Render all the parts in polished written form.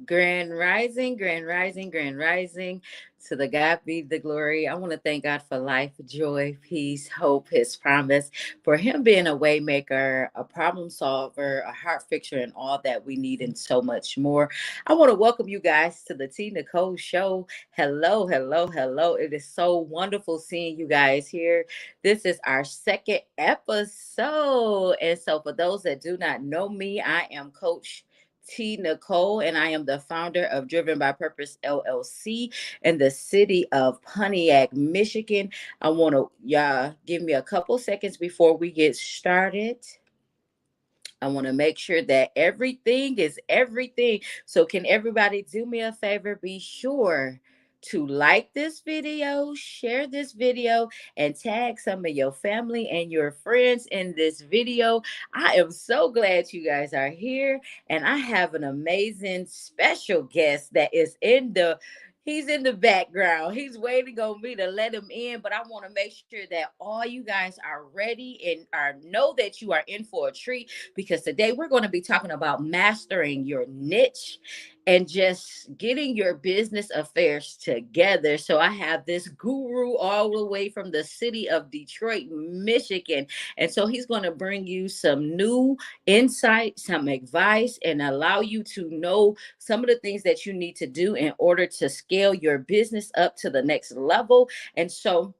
Grand rising, grand rising, grand rising. To the God be the glory. I want to thank God for life, joy, peace, hope, his promise, for him being a way maker, a problem solver, a heart fixer, and all that we need and so much more. I want to welcome you guys to the Tea Nicole Show. Hello, hello, hello. It is so wonderful seeing you guys here. This is our second episode. And so for those that do not know me, I am Coach Tea Nicole, and I am the founder of Driven by Purpose LLC in the city of Pontiac, Michigan. I want to y'all give me a couple seconds before we get started. I want to make sure that everything is everything. So, can everybody do me a favor? Be sure to like this video, share this video, and tag some of your family and your friends in this video. I am so glad you guys are here, and I have an amazing special guest that is in the He's in the background. He's waiting on me to let him in, but I want to make sure that all you guys are ready and know that you are in for a treat because today we're going to be talking about mastering your niche and just getting your business affairs together. So I have this guru all the way from the city of Detroit, Michigan. And so he's going to bring you some new insight, some advice, and allow you to know some of the things that you need to do in order to scale your business up to the next level. And so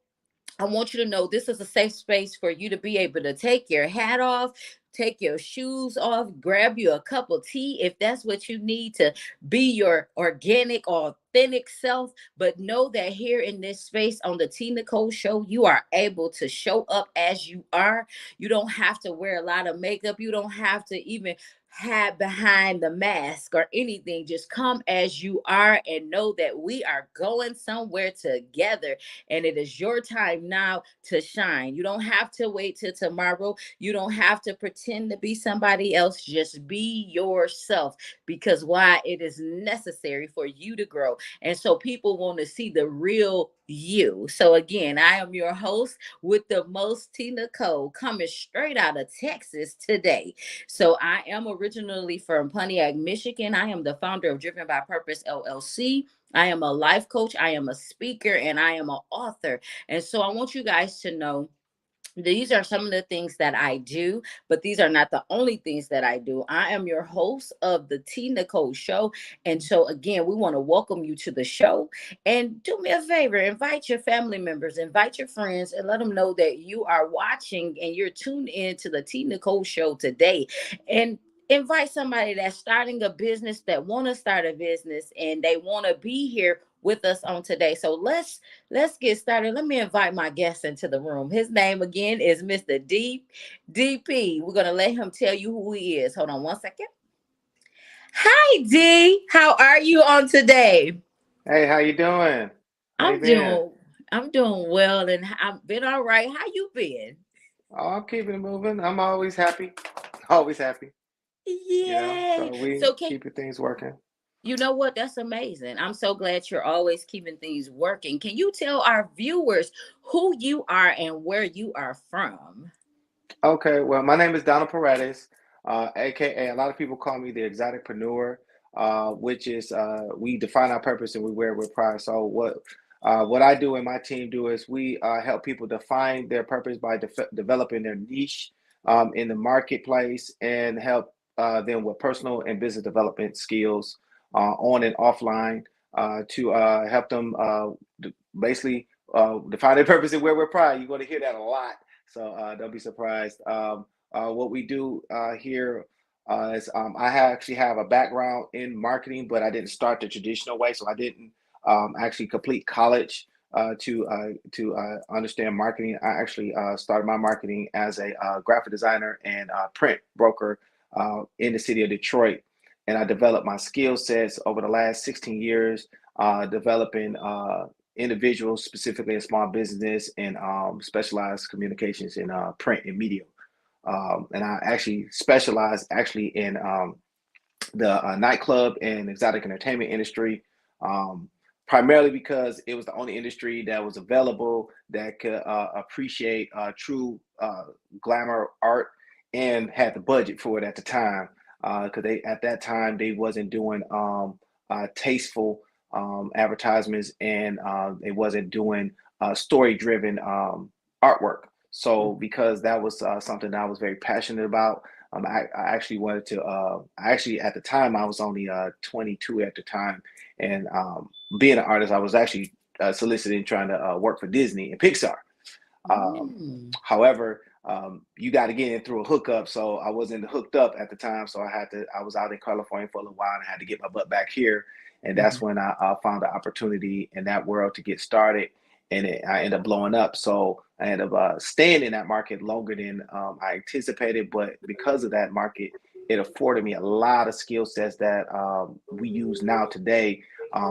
I want you to know this is a safe space for you to be able to take your hat off, take your shoes off, grab you a cup of tea if that's what you need to be your organic, authentic self. But know that here in this space on the Tea Nicole Show, you are able to show up as you are. You don't have to wear a lot of makeup. You don't have to even hide behind the mask or anything. Just come as you are and know that we are going somewhere together, and it is your time now to shine. You don't have to wait till tomorrow. You don't have to pretend to be somebody else. Just be yourself, because why? It is necessary for you to grow. And so people want to see the real you. So again, I am your host with the most, Tea Nicole, coming straight out of Texas today. So I am originally from Pontiac, Michigan. I am the founder of Driven by Purpose LLC. I am a life coach, I am a speaker, and I am an author. And so I want you guys to know these are some of the things that I do, but these are not the only things that I do. I am your host of the Tea Nicole Show. And so, again, we want to welcome you to the show. And do me a favor, invite your family members, invite your friends, and let them know that you are watching and you're tuned in to the Tea Nicole Show today. And invite somebody that's starting a business, that want to start a business, and they want to be here with us on today. So let's get started. Let me invite my guest into the room. His name again is Mr. DP. We're gonna let him tell you who he is. Hold on one second. Hi D. How are you on today? Hey, how you doing? How you I'm been? doing I'm doing well, and I've been all right. How you been? Oh, I'm keeping it moving. I'm always happy. Always happy, Yay. So we So can keeping things working. you know what? That's amazing. I'm so glad you're always keeping things working. Can you tell our viewers who you are and where you are from? Okay, well, my name is Donald Paredes, aka a lot of people call me the exoticpreneur, which is we define our purpose and we wear it with pride. So what I do and my team do is we help people define their purpose by developing their niche in the marketplace and help them with personal and business development skills on and offline to help them basically define their purpose and wear with pride. You're going to hear that a lot, so don't be surprised. What we do here is actually have a background in marketing, but I didn't start the traditional way. So I didn't actually complete college to understand marketing. I actually started my marketing as a graphic designer and print broker in the city of Detroit. And I developed my skill sets over the last 16 years, developing individuals, specifically in small business and specialized communications in print and media. And I actually specialize actually in the nightclub and exotic entertainment industry, um, primarily because it was the only industry that was available that could appreciate true glamour art and had the budget for it at the time. Because they at that time they wasn't doing tasteful advertisements, and it wasn't doing story driven artwork. So because that was something that I was very passionate about, I actually wanted to. I actually at the time I was only 22 at the time, and being an artist, I was actually soliciting trying to work for Disney and Pixar. Um, Mm. However, you got to get in through a hookup. So I wasn't hooked up at the time. So I was out in California for a little while and I had to get my butt back here. And that's Mhm. when I found the opportunity in that world to get started. And I ended up blowing up. So I ended up staying in that market longer than I anticipated. But because of that market, it afforded me a lot of skill sets that we use now today.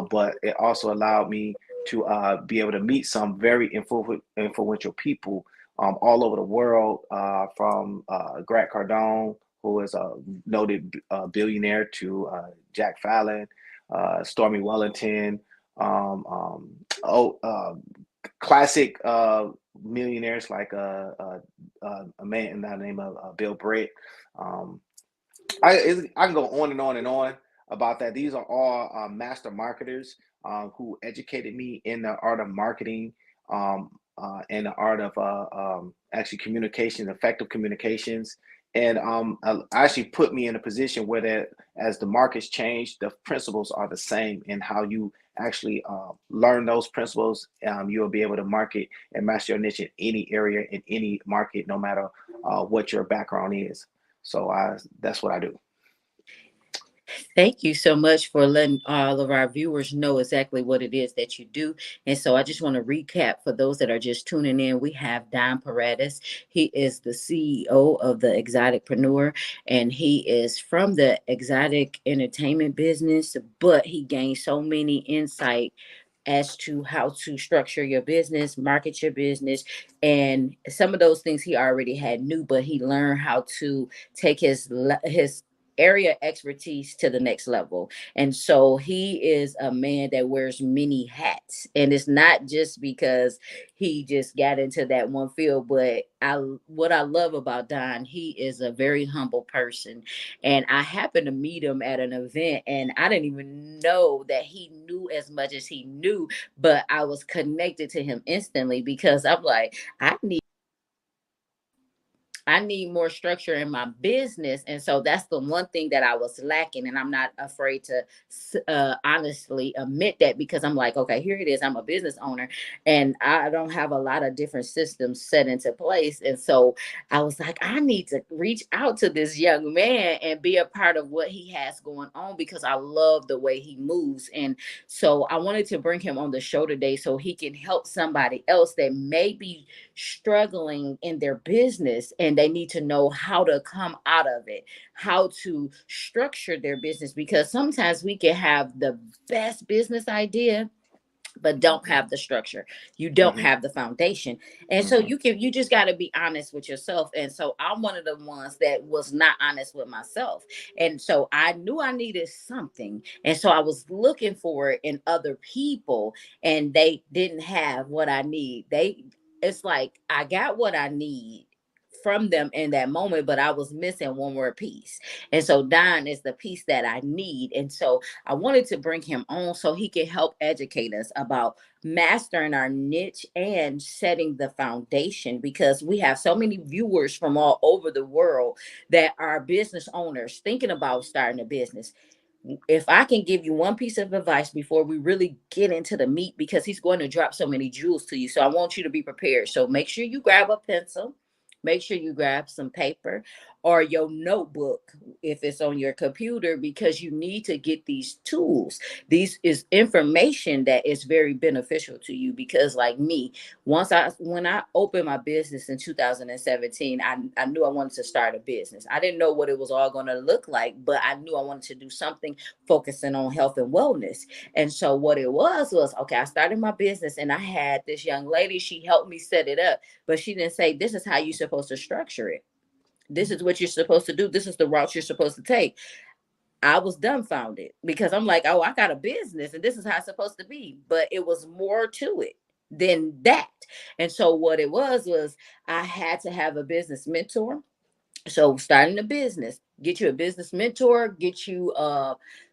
But it also allowed me to be able to meet some very influential people all over the world, from Grant Cardone, who is a noted billionaire, to Jack Fallon, Stormy Wellington, um, um, oh, classic millionaires like a man by the name of Bill Britt. Um, I can go on and on and on about that. These are all master marketers who educated me in the art of marketing, and the art of actually communication, effective communications, and actually put me in a position where that as the markets change, the principles are the same, and how you actually learn those principles, you'll be able to market and master your niche in any area, in any market, no matter what your background is. So that's what I do. Thank you so much for letting all of our viewers know exactly what it is that you do. And so I just want to recap for those that are just tuning in. We have Don Paredes. He is the CEO of the Exoticpreneur, and he is from the exotic entertainment business, but he gained so many insight as to how to structure your business, market your business, and some of those things he already had knew, but he learned how to take his area expertise to the next level. And so he is a man that wears many hats. And it's not just because he just got into that one field, but I what I love about Don, he is a very humble person. And I happened to meet him at an event and I didn't even know that he knew as much as he knew, but I was connected to him instantly because I'm like, I need more structure in my business. And so that's the one thing that I was lacking. And I'm not afraid to honestly admit that because I'm like, okay, here it is. I'm a business owner and I don't have a lot of different systems set into place. And so I was like, I need to reach out to this young man and be a part of what he has going on because I love the way he moves. And so I wanted to bring him on the show today so he can help somebody else that may be struggling in their business and they need to know how to come out of it, how to structure their business because sometimes we can have the best business idea but don't Hmm. have the structure. You don't Hmm. have the foundation. And so Hmm. you just got to be honest with yourself. And so I'm one of the ones that was not honest with myself. And so I knew I needed something. And so I was looking for it in other people and they didn't have what I need. It's like I got what I need from them in that moment, but I was missing one more piece. And so Don is the piece that I need. And so I wanted to bring him on so he can help educate us about mastering our niche and setting the foundation because we have so many viewers from all over the world that are business owners thinking about starting a business. If I can give you one piece of advice before we really get into the meat, because he's going to drop so many jewels to you. So I want you to be prepared. So make sure you grab a pencil, make sure you grab some paper or your notebook if it's on your computer, because you need to get these tools. These is information that is very beneficial to you because like me, when I opened my business in 2017, I knew I wanted to start a business. I didn't know what it was all going to look like, but I knew I wanted to do something focusing on health and wellness. And so what it was okay, I started my business and I had this young lady, she helped me set it up, but she didn't say this is how you're supposed to structure it. This is what you're supposed to do. This is the route you're supposed to take. I was dumbfounded because I'm like, oh, I got a business and this is how it's supposed to be. But it was more to it than that. And so what it was I had to have a business mentor So starting a business, get you a business mentor, get you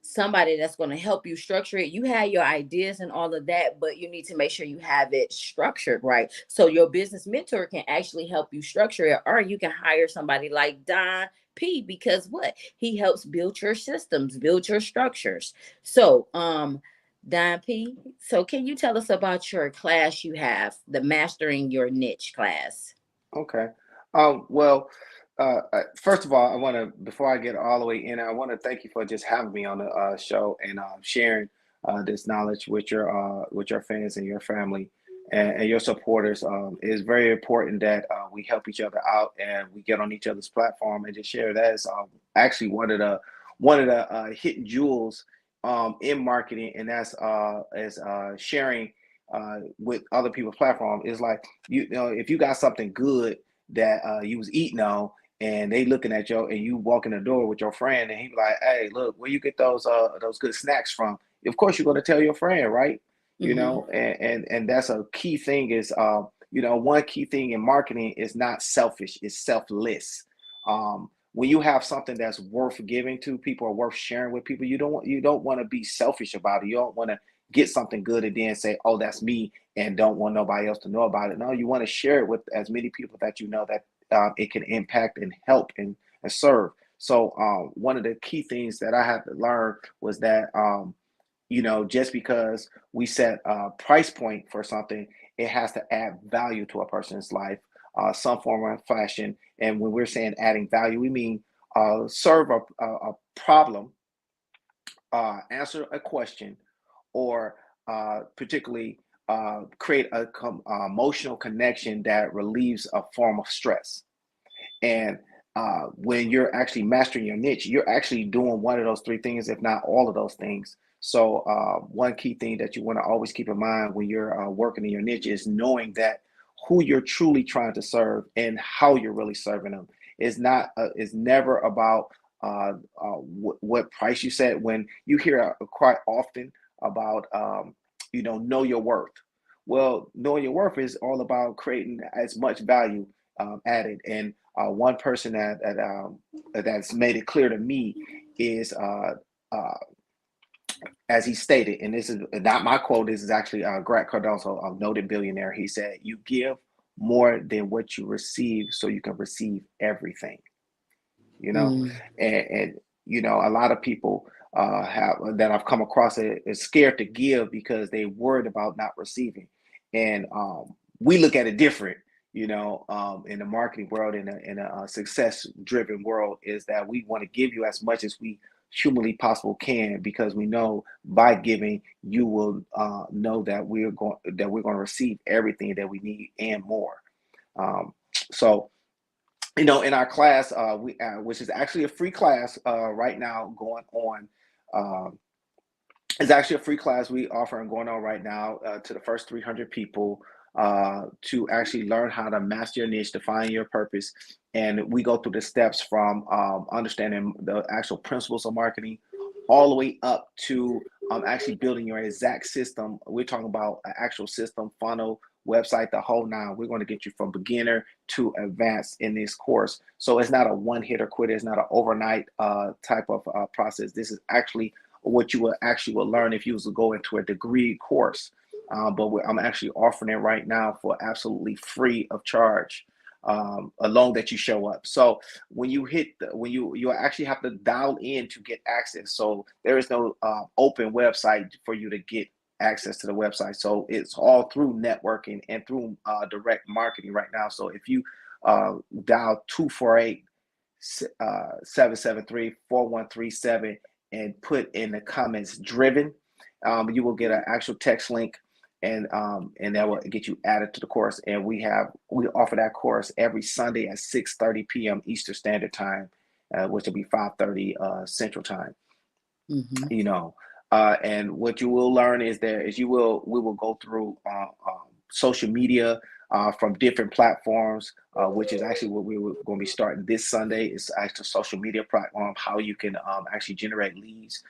somebody that's going to help you structure it. You have your ideas and all of that, but you need to make sure you have it structured right. So your business mentor can actually help you structure it, or you can hire somebody like Don P, because what? He helps build your systems, build your structures. So Don P, so can you tell us about your class you have, the Mastering Your Niche class? Okay. Well, first of all, I want to, before I get all the way in, I want to thank you for just having me on the show and sharing this knowledge with your fans and your family and your supporters. It is very important that we help each other out and we get on each other's platform and just share. That is actually one of the hidden jewels in marketing, and that's is sharing with other people's platform. Is like, you know, if you got something good that you was eating on, and they looking at you, and you walk in the door with your friend, and he be like, "Hey, look, where you get those good snacks from?" Of course, you're going to tell your friend, right? You Mm-hmm. know, and that's a key thing. Is you know, one key thing in marketing is not selfish; it's selfless. When you have something that's worth giving to people or worth sharing with people, you don't want to be selfish about it. You don't want to get something good and then say, "Oh, that's me," and don't want nobody else to know about it. No, you want to share it with as many people that you know that it can impact and help and serve. So one of the key things that I had to learn was that you know, just because we set a price point for something, it has to add value to a person's life, some form of fashion. And when we're saying adding value, we mean serve a problem, answer a question, or particularly create a emotional connection that relieves a form of stress. And when you're actually mastering your niche, you're actually doing one of those three things, if not all of those things. So, one key thing that you want to always keep in mind when you're working in your niche is knowing that who you're truly trying to serve and how you're really serving them. Is not is never about what price you set. When you hear quite often about you know your worth. Well, knowing your worth is all about creating as much value added. And one person that's made it clear to me is uh, as he stated, and this is not my quote. This is actually Grant Cardoso, a noted billionaire. He said, "You give more than what you receive, so you can receive everything." You know, Mm. and you know, a lot of people have that I've come across is scared to give because they worried about not receiving, and we look at it different. You know, in the marketing world, in a success driven world, is that we want to give you as much as we humanly possible can, because we know by giving you will know that we're going to receive everything that we need and more. So you know, in our class, we which is actually a free class right now going on. Um, it's actually a free class we offer and going on right now to the first 300 people to actually learn how to master your niche, define your purpose. And we go through the steps from understanding the actual principles of marketing all the way up to actually building your exact system. We're talking about an actual system, funnel, website, the whole nine. We're going to get you from beginner to advanced in this course. So it's not a one hit or quit. It's not an overnight type of process. This is actually what you will actually will learn if you was to go into a degree course. But I'm actually offering it right now for absolutely free of charge, alone that you show up. So when you when you actually have to dial in to get access. So there is no open website for you to get access to the website. So it's all through networking and through direct marketing right now. So if you dial 248 773-4137 and put in the comments driven, you will get an actual text link, and that will get you added to the course. And we offer that course every Sunday at 6:30 p.m. Eastern Standard Time, which will be 5:30 Central Time. Mm-hmm. You know, and what you will learn is we will go through social media from different platforms, which is actually what we were going to be starting this Sunday. Is actually social media platform, how you can actually generate leads,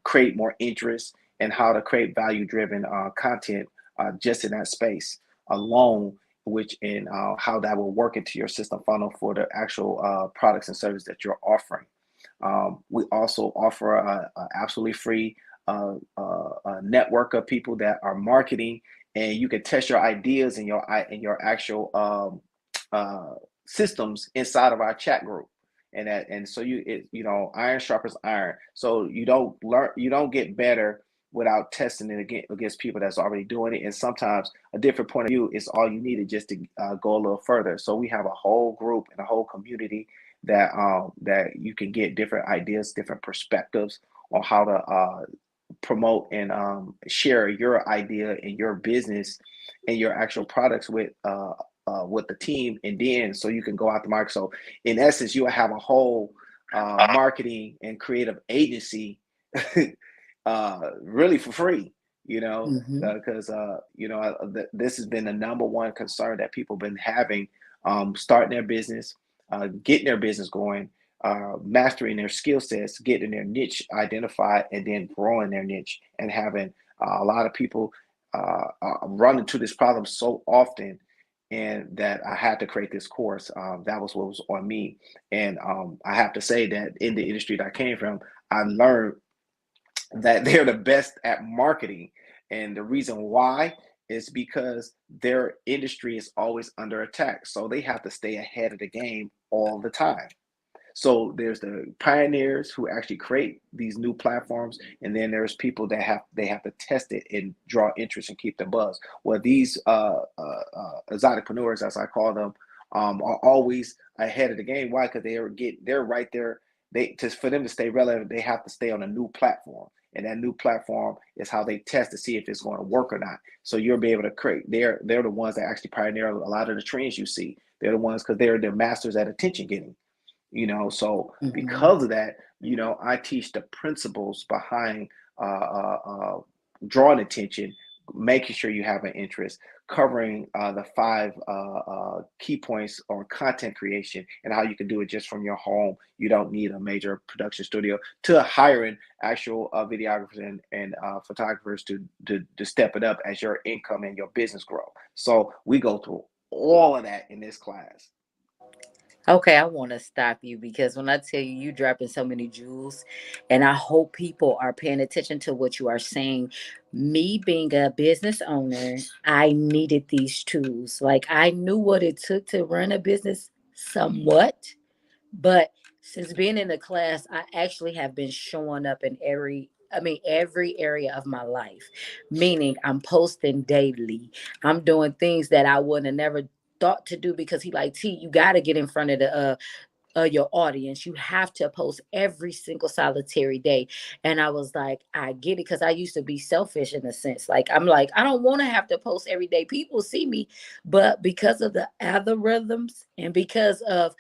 create more interest, and how to create value driven content just in that space alone which in how that will work into your system funnel for the actual products and services that you're offering. We also offer a absolutely free network of people that are marketing, and you can test your ideas and your actual systems inside of our chat group. And so iron sharpens iron. So you don't get better without testing it against people that's already doing it. And sometimes a different point of view is all you needed just to go a little further. So we have a whole group and a whole community that you can get different ideas, different perspectives on how to promote and share your idea and your business and your actual products with the team, and then so you can go out to market. So in essence, you will have a whole marketing and creative agency really for free, Mm-hmm. because this has been the number one concern that people have been having, starting their business, getting their business going, mastering their skill sets, getting their niche identified, and then growing their niche. And having a lot of people run into this problem so often, and that I had to create this course. That was what was on me. And I have to say that in the industry that I came from, I learned that they're the best at marketing. And the reason why is because their industry is always under attack. So they have to stay ahead of the game all the time. So there's the pioneers who actually create these new platforms, and then there's people that have to test it and draw interest and keep the buzz. Well, these exoticpreneurs, as I call them, are always ahead of the game. Why? Because they're right there. For them to stay relevant, they have to stay on a new platform, and that new platform is how they test to see if it's going to work or not. So you'll be able to create. They're the ones that actually pioneer a lot of the trends you see. They're the ones because they're the masters at attention getting. So Mm-hmm. because of that, I teach the principles behind drawing attention, making sure you have an interest, covering the five key points on content creation and how you can do it just from your home. You don't need a major production studio, to hiring actual videographers and photographers to step it up as your income and your business grow. So we go through all of that in this class. Okay, I want to stop you because when I tell you, you dropping so many jewels, and I hope people are paying attention to what you are saying. Me being a business owner, I needed these tools. Like I knew what it took to run a business somewhat, but since being in the class, I actually have been showing up in every area of my life. Meaning I'm posting daily. I'm doing things that I would have never thought to do because he like T, you got to get in front of the your audience. You have to post every single solitary day. And I was like, I get it because I used to be selfish in a sense. Like I'm like, I don't want to have to post every day. People see me, but because of the algorithms and because of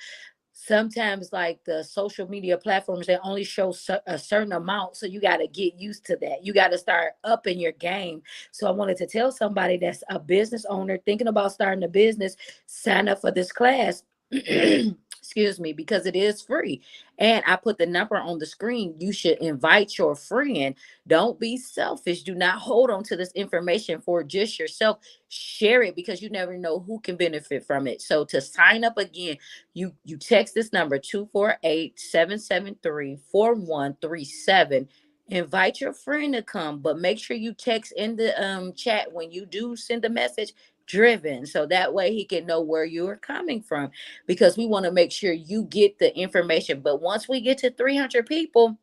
sometimes like the social media platforms, they only show a certain amount, so you got to get used to that. You got to start up in your game. So I wanted to tell somebody that's a business owner thinking about starting a business, sign up for this class. Excuse me, because it is free. And I put the number on the screen. You should invite your friend. Don't be selfish. Do not hold on to this information for just yourself. Share it because you never know who can benefit from it. So to sign up again, you text this number 248-773-4137. Invite your friend to come, but make sure you text in the chat when you do send a message, driven, so that way he can know where you are coming from, because we want to make sure you get the information. But once we get to 300 people,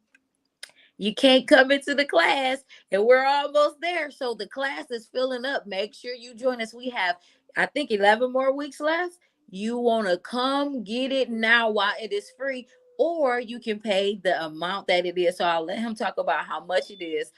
you can't come into the class, and we're almost there. So the class is filling up. Make sure you join us. We have, I think, 11 more weeks left. You want to come get it now while it is free, or you can pay the amount that it is. So I'll let him talk about how much it is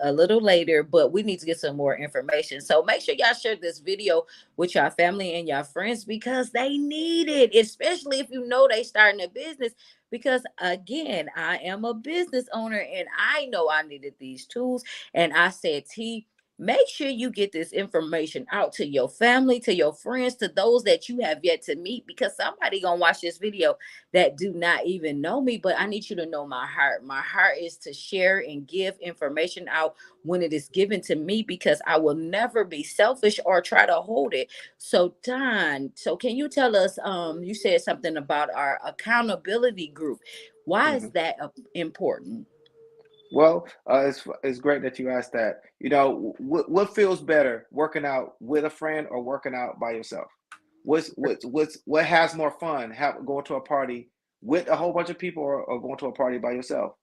a little later, but we need to get some more information. So make sure y'all share this video with your family and your friends because they need it, especially if you know they starting a business. Because again, I am a business owner and I know I needed these tools. And I said, T, Make sure you get this information out to your family, to your friends, to those that you have yet to meet, because somebody gonna watch this video that do not even know me. But I need you to know my heart. My heart is to share and give information out when it is given to me, because I will never be selfish or try to hold it. So Don, so can you tell us, you said something about our accountability group. Why is Mhm. that important? Well, it's great that you asked that. You know, what feels better, working out with a friend or working out by yourself? What has more fun? Going to a party with a whole bunch of people, or going to a party by yourself?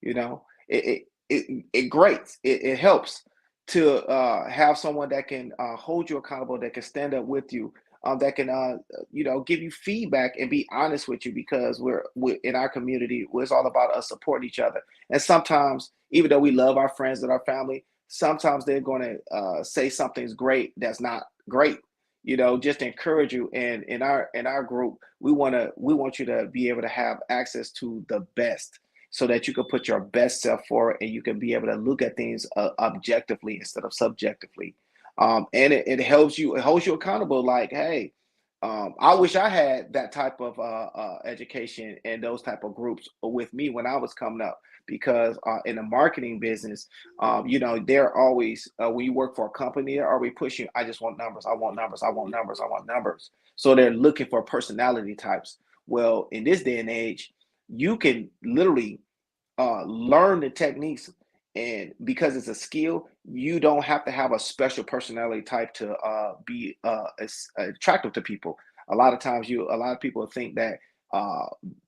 You know, it grates. It helps to have someone that can hold you accountable, that can stand up with you, that can give you feedback and be honest with you, because we're in our community. It's all about us supporting each other. And sometimes, even though we love our friends and our family, sometimes they're going to say something's great that's not great. Just to encourage you. And in our group, we want you to be able to have access to the best, so that you can put your best self forward, and you can be able to look at things objectively instead of subjectively. And it helps you, it holds you accountable. Like, hey, I wish I had that type of education and those type of groups with me when I was coming up. Because in the marketing business, they're always, when you work for a company, they're always pushing. I just want numbers. I want numbers. I want numbers. I want numbers. So they're looking for personality types. Well, in this day and age, you can literally learn the techniques, and because it's a skill, you don't have to have a special personality type to be attractive to people. A lot of people think that uh,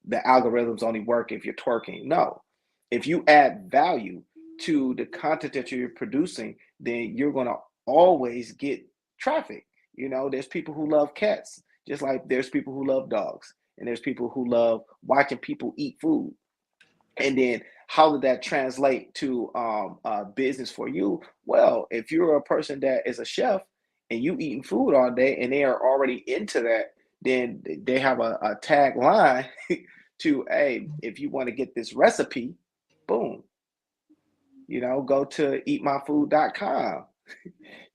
the algorithms only work if you're twerking. No, if you add value to the content that you're producing, then you're going to always get traffic. There's people who love cats, just like there's people who love dogs, and there's people who love watching people eat food. And then how did that translate to business for you? Well, if you're a person that is a chef and you eating food all day, and they are already into that, then they have a tagline to, hey, if you want to get this recipe, boom, go to eatmyfood.com.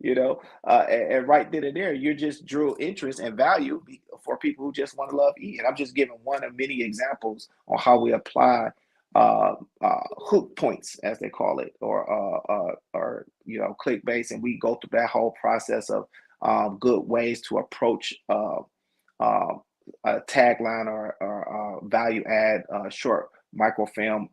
And right then and there, you just drew interest and value for people who just want to love eating. I'm just giving one of many examples on how we apply hook points, as they call it, or clickbait, and we go through that whole process of good ways to approach a tagline, or value add short microfilm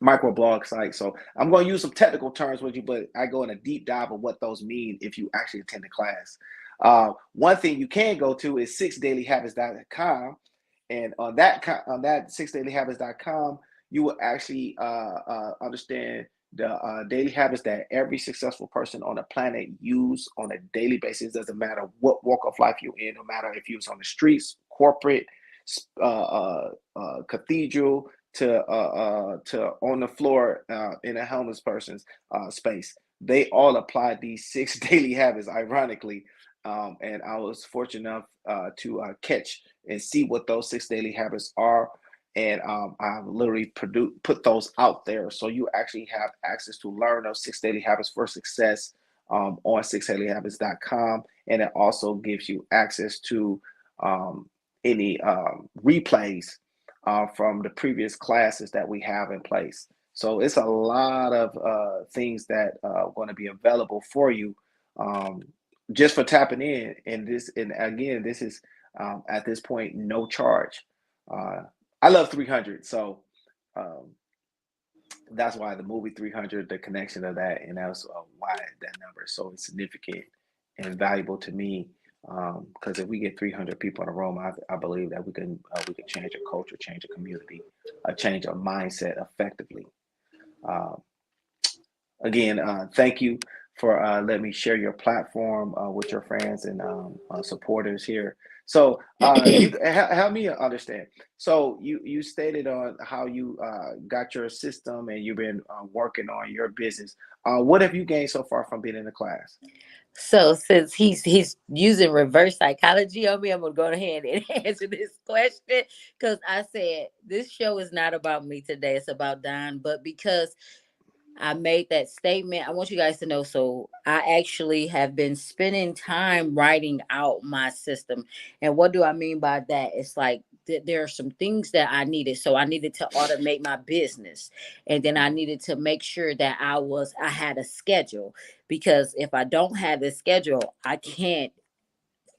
microblog site. So I'm going to use some technical terms with you, but I go in a deep dive of what those mean if you actually attend the class. One thing you can go to is 6dailyhabits.com, and on that 6dailyhabits.com, you will actually understand the daily habits that every successful person on the planet use on a daily basis. Doesn't matter what walk of life you're in, no matter if you're on the streets, corporate, cathedral, to on the floor in a homeless person's space. They all apply these six daily habits, ironically. And I was fortunate enough to catch and see what those six daily habits are. And I've literally put those out there. So you actually have access to learn those six daily habits for success on 6dailyhabits.com. And it also gives you access to any replays from the previous classes that we have in place. So it's a lot of things that are going to be available for you, um, just for tapping in. And again, this is at this point no charge. Uh, I love 300, so um, that's why the movie 300, the connection of that, and that's why that number is so significant and valuable to me. Because if we get 300 people in a room, I believe that we can change a culture, change a community, change a mindset effectively. Uh, Again, thank you for letting me share your platform with your friends and supporters here. So you help me understand. So you stated on how you got your system, and you've been working on your business. What have you gained so far from being in the class? So since he's using reverse psychology on me, I'm gonna go ahead and answer this question, because I said this show is not about me today; it's about Don. But because I made that statement. I want you guys to know. So I actually have been spending time writing out my system. And what do I mean by that? It's like there are some things that I needed. So I needed to automate my business. And then I needed to make sure that I had a schedule. Because if I don't have a schedule, I can't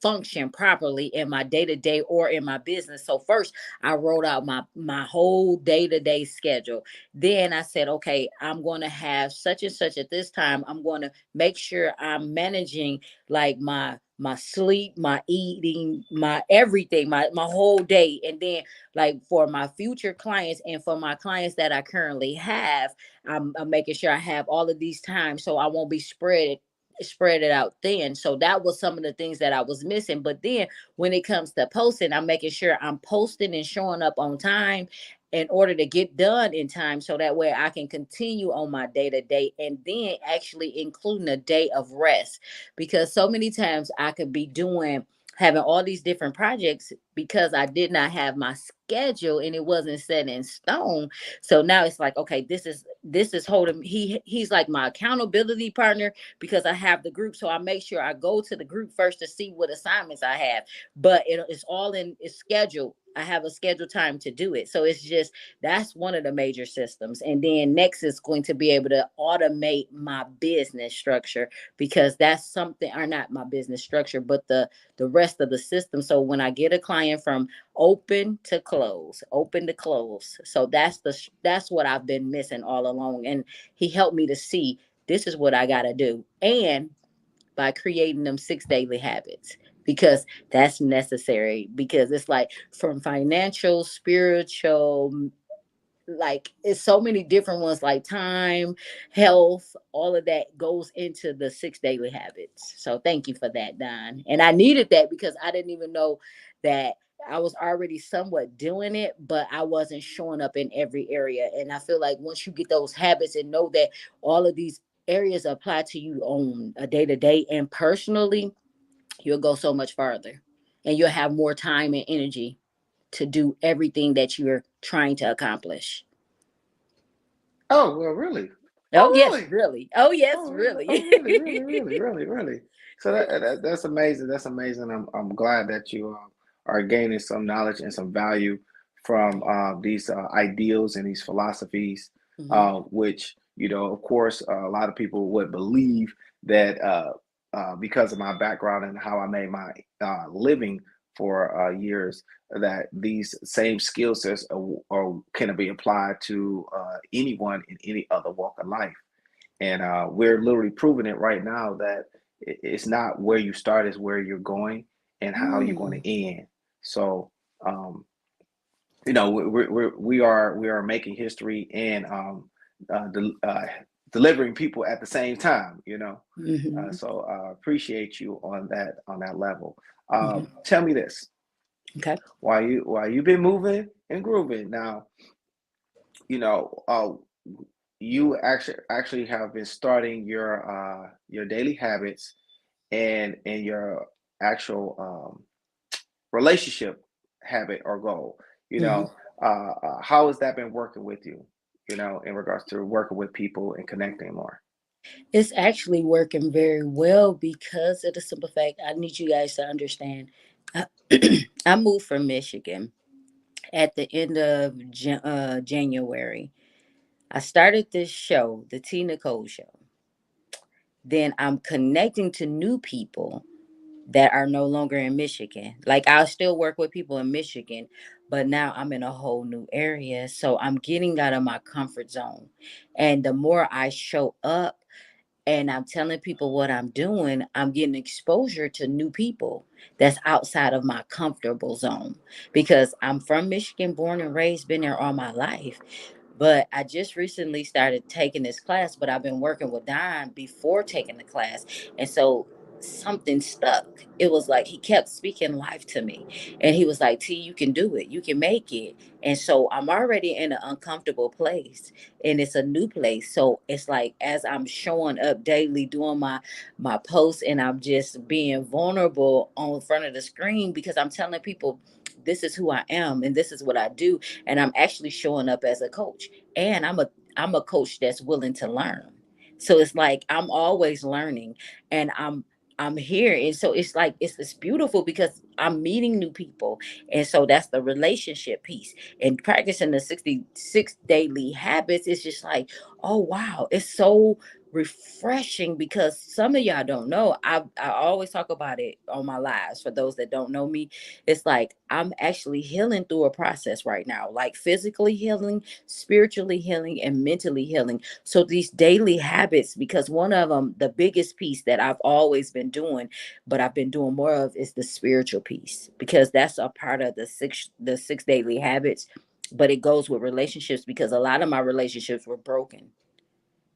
function properly in my day to day or in my business. So first, I wrote out my whole day to day schedule. Then I said, okay, I'm going to have such and such at this time. I'm going to make sure I'm managing like my sleep, my eating, my everything, my whole day. And then like for my future clients and for my clients that I currently have, I'm making sure I have all of these times so I won't be spread it out thin. So that was some of the things that I was missing. But then when it comes to posting, I'm making sure I'm posting and showing up on time in order to get done in time so that way I can continue on my day to day and then actually including a day of rest because so many times I could be doing having all these different projects because I did not have my schedule and it wasn't set in stone. So now it's like, okay, this is holding he's like my accountability partner because I have the group. So I make sure I go to the group first to see what assignments I have. But it's all in it's scheduled. I have a scheduled time to do it. So it's just that's one of the major systems. And then next is going to be able to automate my business structure because that's something or not my business structure, but the rest of the system. So when I get a client from open to close. So that's what I've been missing all along. And he helped me to see this is what I got to do. And by creating them 6 daily habits, because that's necessary. Because it's like from financial, spiritual, like it's so many different ones like time, health, all of that goes into the 6 daily habits. So thank you for that, Don. And I needed that because I didn't even know that I was already somewhat doing it, but I wasn't showing up in every area. And I feel like once you get those habits and know that all of these areas apply to you on a day to day and personally, you'll go so much farther and you'll have more time and energy to do everything that you're trying to accomplish. Oh, well, really? Oh Oh, yes, really? really. Oh yes, Oh, really? Oh, really. really? Really? Really? Really? Really? So that's amazing. That's amazing. I'm glad that you are gaining some knowledge and some value from these ideals and these philosophies, Mhm. which of course, a lot of people would believe that because of my background and how I made my living for years, that these same skill sets can be applied to anyone in any other walk of life. And we're literally proving it right now that it's not where you start, it's where you're going and how you're going Mm. to end. So, um, we are making history and delivering people at the same time. Mhm. So appreciate you on that level. Mhm. Tell me this: Okay. while you've been moving and grooving now, you know, you actually have been starting your daily habits and your actual relationship habit or goal. You Mhm. know, how has that been working with you? In regards to working with people and connecting more. It's actually working very well because of the simple fact I need you guys to understand. I, I moved from Michigan at the end of January. I started this show, the Tea Nicole Show. Then I'm connecting to new people that are no longer in Michigan. Like I'll still work with people in Michigan, but now I'm in a whole new area. So I'm getting out of my comfort zone. And the more I show up and I'm telling people what I'm doing, I'm getting exposure to new people that's outside of my comfortable zone because I'm from Michigan, born and raised, been there all my life. But I just recently started taking this class, but I've been working with Don before taking the class. And so something stuck. It was like he kept speaking life to me. And he was like, T, you can do it. You can make it. And so I'm already in an uncomfortable place and it's a new place. So it's like as I'm showing up daily, doing my posts and I'm just being vulnerable on front of the screen because I'm telling people this is who I am and this is what I do and I'm actually showing up as a coach and I'm a coach that's willing to learn. So it's like I'm always learning, and I'm here. And so it's like it's beautiful because I'm meeting new people. And so that's the relationship piece. And practicing the 66 daily habits is just like, oh wow, it's so refreshing. Because some of y'all don't know, I always talk about it on my lives. For those that don't know me, it's like I'm actually healing through a process right now, like physically healing, spiritually healing, and mentally healing. So these daily habits, because one of them, the biggest piece that I've always been doing, but I've been doing more of, is the spiritual piece, because that's a part of the six daily habits. But it goes with relationships, because a lot of my relationships were broken.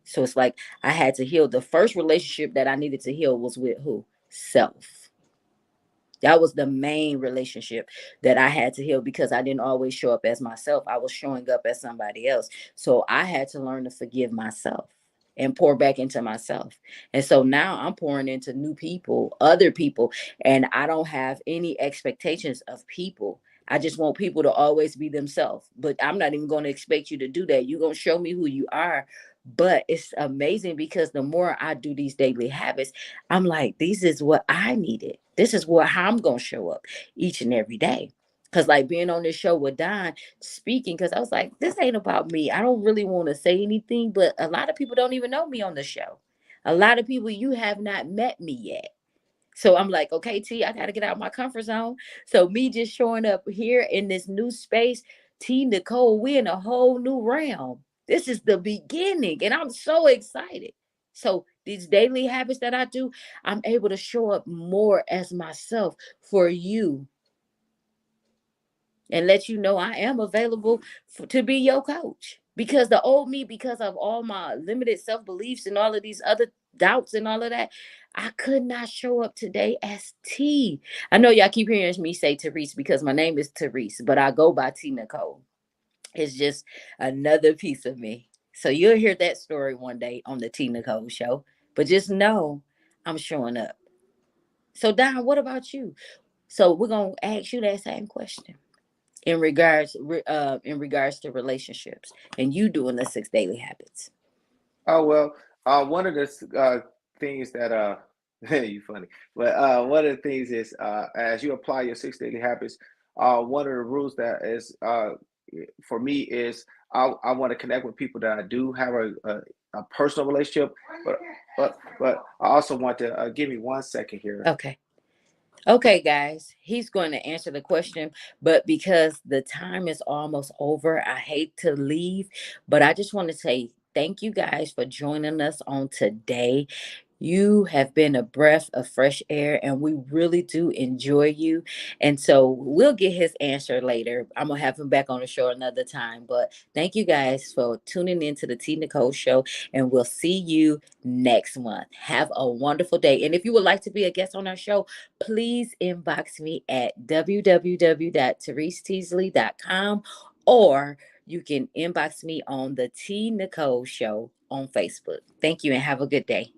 So it's like I had to heal. The first relationship that I needed to heal was with who? Self. That was the main relationship that I had to heal, because I didn't always show up as myself. I was showing up as somebody else. So I had to learn to forgive myself and pour back into myself. And so now I'm pouring into new people, other people, and I don't have any expectations of people. I just want people to always be themselves. But I'm not even going to expect you to do that. You're going to show me who you are. But it's amazing, because the more I do these daily habits, I'm like, this is what I needed. This is what how I'm gonna show up each and every day. Cause like being on this show with Don speaking, because I was like, this ain't about me. I don't really want to say anything, but a lot of people don't even know me on the show. A lot of people, you have not met me yet. So I'm like, okay, T, I got to get out of my comfort zone. So me just showing up here in this new space, T Nicole, we in a whole new realm. This is the beginning, and I'm so excited. So these daily habits that I do, I'm able to show up more as myself for you, and let you know I am available to be your coach. Because the old me, because of all my limited self beliefs and all of these other doubts and all of that, I could not show up today as T. I know y'all keep hearing me say Therese, because my name is Therese, but I go by T Nicole. It's just another piece of me. So you'll hear that story one day on the Tea Nicole Show. But just know I'm showing up. So Don, what about you? So we're gonna ask you that same question in regards to relationships, and you doing the 6 daily habits. Oh well, one of the things that you funny, but one of the things is as you apply your 6 daily habits, one of the rules that is for me is I want to connect with people that I do have a personal relationship, but but I also want to give me 1 second here. Okay. Okay, guys, he's going to answer the question, but because the time is almost over, I hate to leave, but I just want to say thank you guys for joining us on today. You have been a breath of fresh air, and we really do enjoy you. And so we'll get his answer later. I'm going to have him back on the show another time. But thank you guys for tuning into the Tea Nicole Show, and we'll see you next month. Have a wonderful day. And if you would like to be a guest on our show, please inbox me at www.tereseteasley.com, or you can inbox me on the Tea Nicole Show on Facebook. Thank you and have a good day.